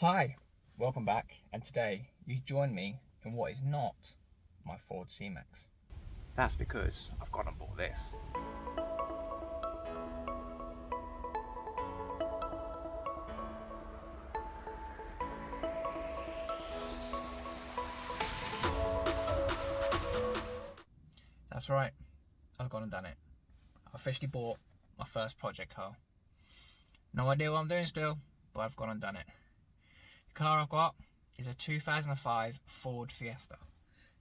Hi, welcome back, and today you join me in what is not my Ford C-Max. That's because I've gone and bought this. That's right, I've gone and done it. I've officially bought my first project car. No idea what I'm doing still, but I've gone and done it. The car I've got is a 2005 Ford Fiesta.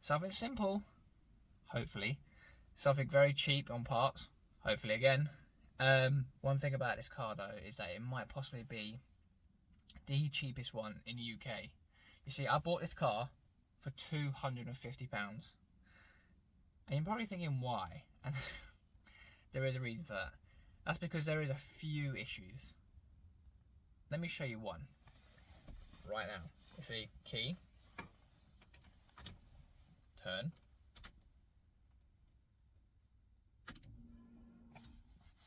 Something simple, hopefully. Something very cheap on parts, hopefully again. One thing about this car though is that it might possibly be the cheapest one in the UK. You see, I bought this car for £250. And you're probably thinking why? And there is a reason for that. That's because there is a few issues. Let me show you one right now. You see, key, turn,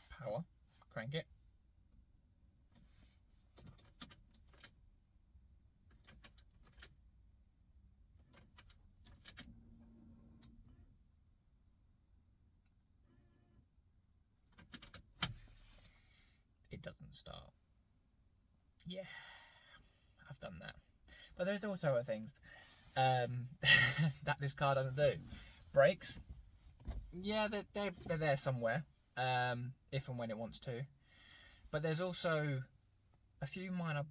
power, crank it, it doesn't start. Yeah, I've done that. But there's also other things that this car doesn't do. Brakes, yeah, they're there somewhere, if and when it wants to. But there's also a few minor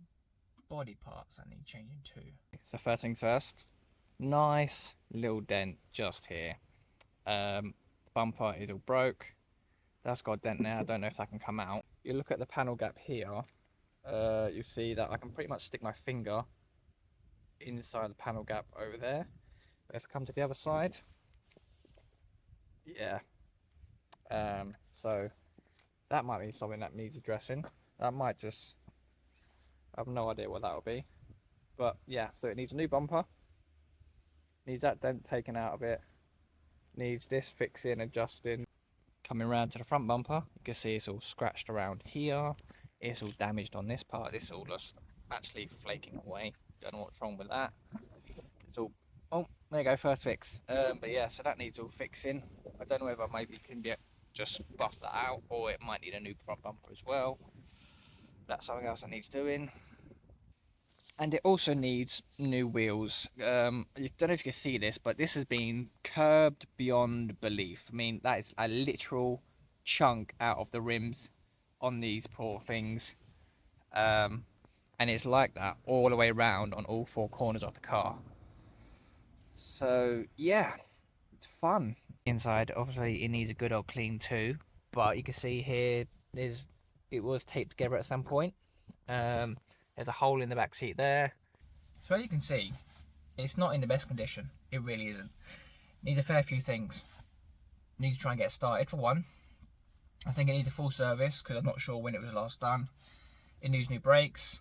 body parts that need changing too. So first things first, nice little dent just here. The bumper is all broke. That's got a dent there. I don't know if that can come out. You look at the panel gap here, you see that I can pretty much stick my finger inside the panel gap over there. But if I come to the other side, yeah. So that might be something that needs addressing. That might just, I have no idea what that will be. But yeah, so it needs a new bumper. Needs that dent taken out of it. Needs this fixing, adjusting. Coming around to the front bumper, you can see it's all scratched around here. It's all damaged on this part. This is all just actually flaking away. Don't know what's wrong with that. It's all, oh, there you go, first fix. But yeah, so that needs all fixing. I don't know whether maybe can get just buff that out, or it might need a new front bumper as well. That's something else that needs doing. And it also needs new wheels. I don't know if you can see this, but this has been curbed beyond belief. I mean, that is a literal chunk out of the rims on these poor things. And it's like that all the way around on all four corners of the car. So yeah, it's fun. Inside, obviously, it needs a good old clean too. But you can see here, it was taped together at some point. There's a hole in the back seat there. So as you can see, it's not in the best condition. It really isn't. It needs a fair few things. It needs to try and get started for one. I think it needs a full service because I'm not sure when it was last done. It needs new brakes.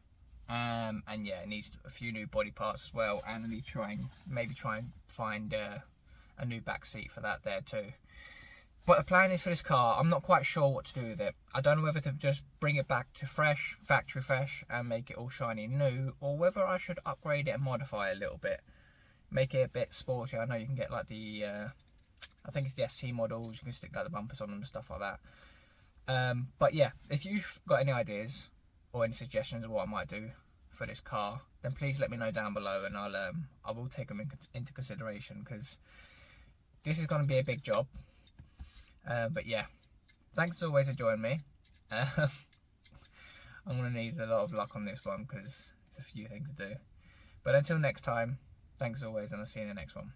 And yeah, it needs a few new body parts as well. And I need to maybe try and find a new back seat for that there too. But the plan is for this car, I'm not quite sure what to do with it. I don't know whether to just bring it back to fresh, factory fresh, and make it all shiny and new, or whether I should upgrade it and modify it a little bit. Make it a bit sporty. I know you can get like the, I think it's the ST models, you can stick like the bumpers on them and stuff like that. But yeah, if you've got any ideas or any suggestions of what I might do for this car, then please let me know down below, and I will take them into consideration, because this is going to be a big job. But yeah, thanks as always for joining me. I'm going to need a lot of luck on this one because it's a few things to do. But until next time, thanks as always, and I'll see you in the next one.